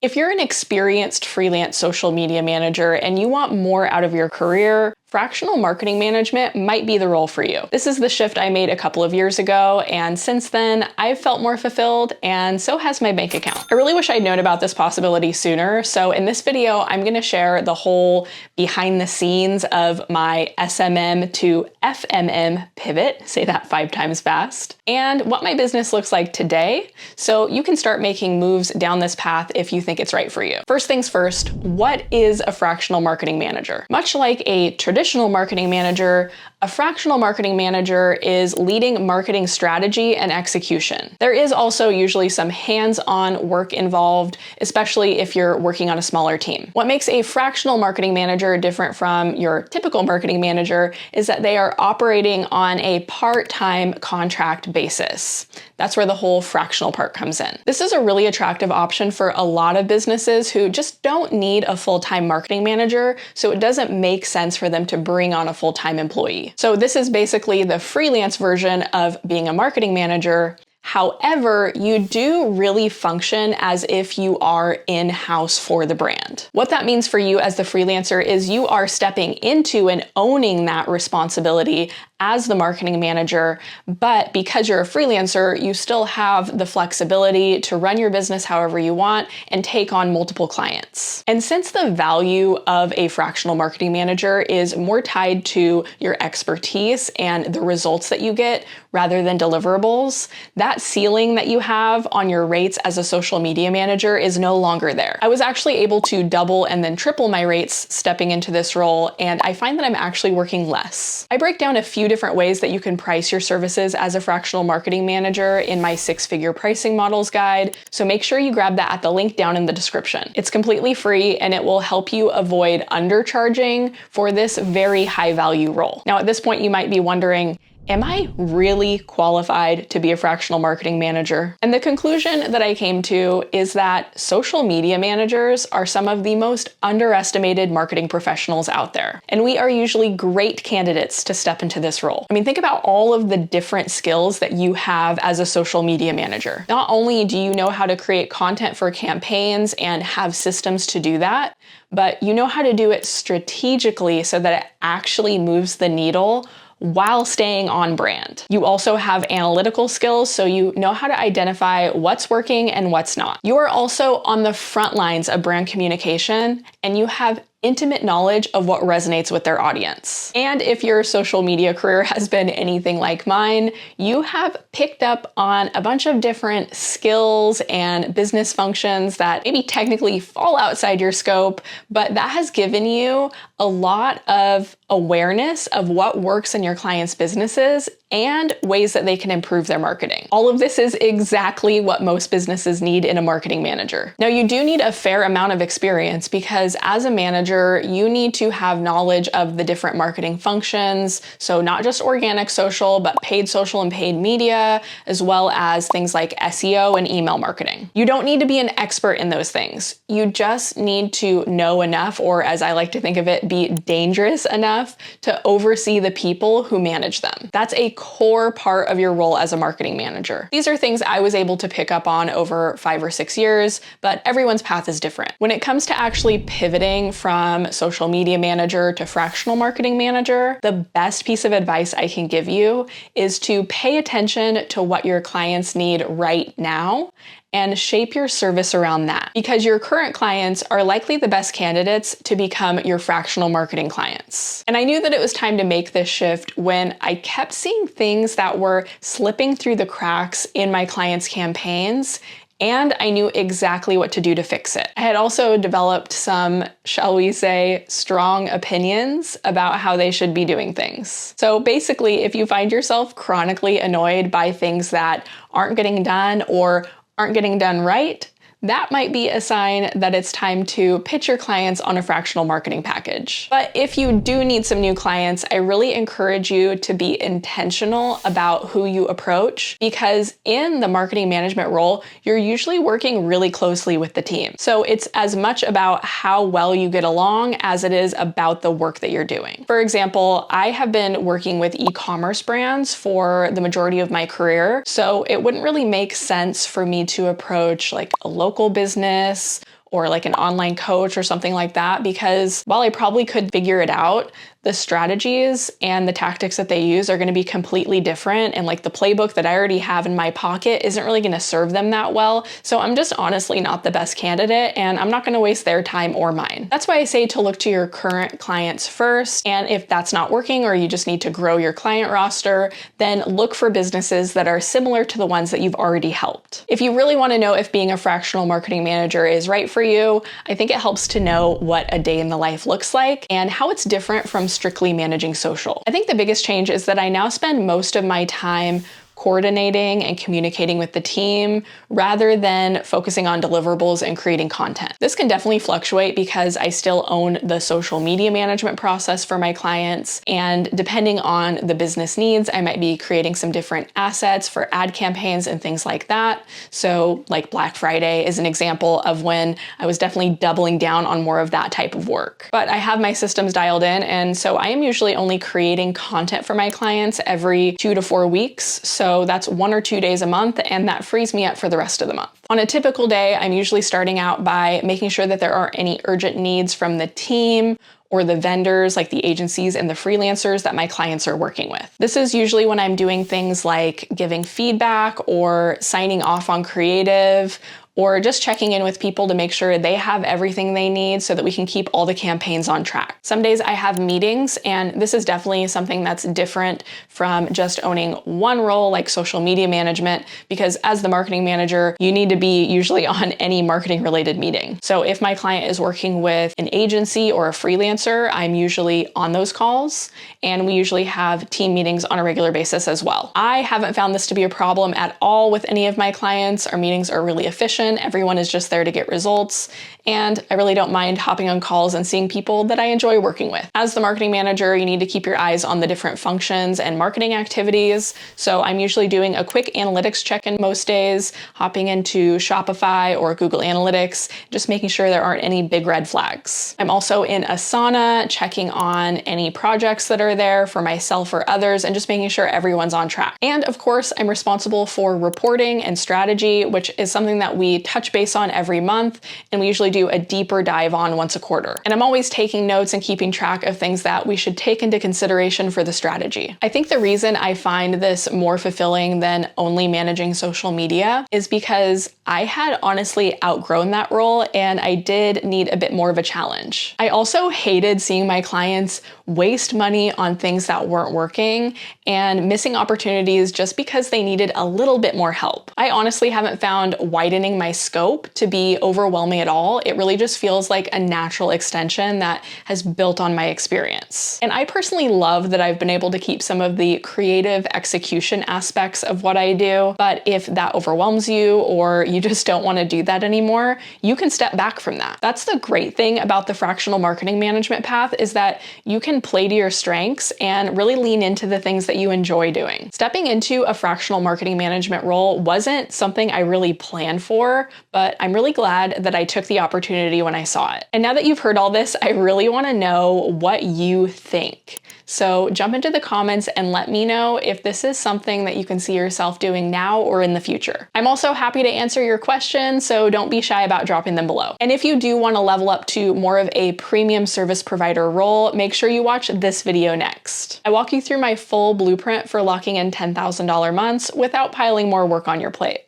If you're an experienced freelance social media manager and you want more out of your career, fractional marketing management might be the role for you. This is the shift I made a couple of years ago, and since then, I've felt more fulfilled, and so has my bank account. I really wish I'd known about this possibility sooner, so in this video, I'm gonna share the whole behind the scenes of my SMM to FMM pivot, say that 5 times fast, and what my business looks like today, so you can start making moves down this path if you think it's right for you. First things first, what is a fractional marketing manager? Much like a traditional marketing manager, a fractional marketing manager is leading marketing strategy and execution. There is also usually some hands-on work involved, especially if you're working on a smaller team. What makes a fractional marketing manager different from your typical marketing manager is that they are operating on a part-time contract basis. That's where the whole fractional part comes in. This is a really attractive option for a lot of businesses who just don't need a full-time marketing manager, so it doesn't make sense for them to bring on a full-time employee. So this is basically the freelance version of being a marketing manager. However, you do really function as if you are in-house for the brand. What that means for you as the freelancer is you are stepping into and owning that responsibility as the marketing manager, but because you're a freelancer, you still have the flexibility to run your business however you want and take on multiple clients. And since the value of a fractional marketing manager is more tied to your expertise and the results that you get rather than deliverables, that ceiling that you have on your rates as a social media manager is no longer there. I was actually able to double and then triple my rates stepping into this role, and I find that I'm actually working less. I break down a few different ways that you can price your services as a fractional marketing manager in my 6-figure pricing models guide, so make sure you grab that at the link down in the description. It's completely free and it will help you avoid undercharging for this very high value role. Now at this point you might be wondering, am I really qualified to be a fractional marketing manager? And the conclusion that I came to is that social media managers are some of the most underestimated marketing professionals out there. And we are usually great candidates to step into this role. I mean, think about all of the different skills that you have as a social media manager. Not only do you know how to create content for campaigns and have systems to do that, but you know how to do it strategically so that it actually moves the needle while staying on brand. You also have analytical skills, so you know how to identify what's working and what's not. You are also on the front lines of brand communication, and you have intimate knowledge of what resonates with their audience. And if your social media career has been anything like mine, you have picked up on a bunch of different skills and business functions that maybe technically fall outside your scope, but that has given you a lot of awareness of what works in your clients' businesses and ways that they can improve their marketing. All of this is exactly what most businesses need in a marketing manager. Now, you do need a fair amount of experience because as a manager, you need to have knowledge of the different marketing functions. So not just organic social, but paid social and paid media, as well as things like SEO and email marketing. You don't need to be an expert in those things. You just need to know enough, or as I like to think of it, be dangerous enough to oversee the people who manage them. That's a core part of your role as a marketing manager. These are things I was able to pick up on over 5 or 6 years, but everyone's path is different. When it comes to actually pivoting from social media manager to fractional marketing manager, the best piece of advice I can give you is to pay attention to what your clients need right now and shape your service around that, because your current clients are likely the best candidates to become your fractional marketing clients. And I knew that it was time to make this shift when I kept seeing things that were slipping through the cracks in my clients' campaigns, and I knew exactly what to do to fix it. I had also developed some, shall we say, strong opinions about how they should be doing things. So basically, if you find yourself chronically annoyed by things that aren't getting done or aren't getting done right, that might be a sign that it's time to pitch your clients on a fractional marketing package. But if you do need some new clients, I really encourage you to be intentional about who you approach, because in the marketing management role, you're usually working really closely with the team. So it's as much about how well you get along as it is about the work that you're doing. For example, I have been working with e-commerce brands for the majority of my career, so it wouldn't really make sense for me to approach like a local business or like an online coach or something like that, because while I probably could figure it out, the strategies and the tactics that they use are going to be completely different. And like the playbook that I already have in my pocket isn't really going to serve them that well. So I'm just honestly not the best candidate, and I'm not going to waste their time or mine. That's why I say to look to your current clients first. And if that's not working, or you just need to grow your client roster, then look for businesses that are similar to the ones that you've already helped. If you really want to know if being a fractional marketing manager is right for you, I think it helps to know what a day in the life looks like and how it's different from strictly managing social. I think the biggest change is that I now spend most of my time coordinating and communicating with the team rather than focusing on deliverables and creating content. This can definitely fluctuate because I still own the social media management process for my clients, and depending on the business needs, I might be creating some different assets for ad campaigns and things like that. So like Black Friday is an example of when I was definitely doubling down on more of that type of work. But I have my systems dialed in, and so I am usually only creating content for my clients every 2 to 4 weeks. So that's 1 or 2 days a month, and that frees me up for the rest of the month. On a typical day, I'm usually starting out by making sure that there aren't any urgent needs from the team or the vendors, like the agencies and the freelancers that my clients are working with. This is usually when I'm doing things like giving feedback or signing off on creative, or just checking in with people to make sure they have everything they need so that we can keep all the campaigns on track. Some days I have meetings, and this is definitely something that's different from just owning one role like social media management, because as the marketing manager, you need to be usually on any marketing related meeting. So if my client is working with an agency or a freelancer, I'm usually on those calls, and we usually have team meetings on a regular basis as well. I haven't found this to be a problem at all with any of my clients. Our meetings are really efficient. Everyone is just there to get results, and I really don't mind hopping on calls and seeing people that I enjoy working with. As the marketing manager, you need to keep your eyes on the different functions and marketing activities. So I'm usually doing a quick analytics check-in most days, hopping into Shopify or Google Analytics, just making sure there aren't any big red flags. I'm also in Asana, checking on any projects that are there for myself or others, and just making sure everyone's on track. And of course, I'm responsible for reporting and strategy, which is something that we touch base on every month, and we usually do a deeper dive on once a quarter. And I'm always taking notes and keeping track of things that we should take into consideration for the strategy. I think the reason I find this more fulfilling than only managing social media is because I had honestly outgrown that role, and I did need a bit more of a challenge. I also hated seeing my clients waste money on things that weren't working and missing opportunities just because they needed a little bit more help. I honestly haven't found widening my scope to be overwhelming at all. It really just feels like a natural extension that has built on my experience. And I personally love that I've been able to keep some of the creative execution aspects of what I do, but if that overwhelms you or you just don't want to do that anymore, you can step back from that. That's the great thing about the fractional marketing management path, is that you can play to your strengths and really lean into the things that you enjoy doing. Stepping into a fractional marketing management role wasn't something I really planned for, but I'm really glad that I took the opportunity when I saw it. And now that you've heard all this, I really want to know what you think. So jump into the comments and let me know if this is something that you can see yourself doing now or in the future. I'm also happy to answer your questions, so don't be shy about dropping them below. And if you do want to level up to more of a premium service provider role, make sure you watch this video next. I walk you through my full blueprint for locking in $10,000 months without piling more work on your plate.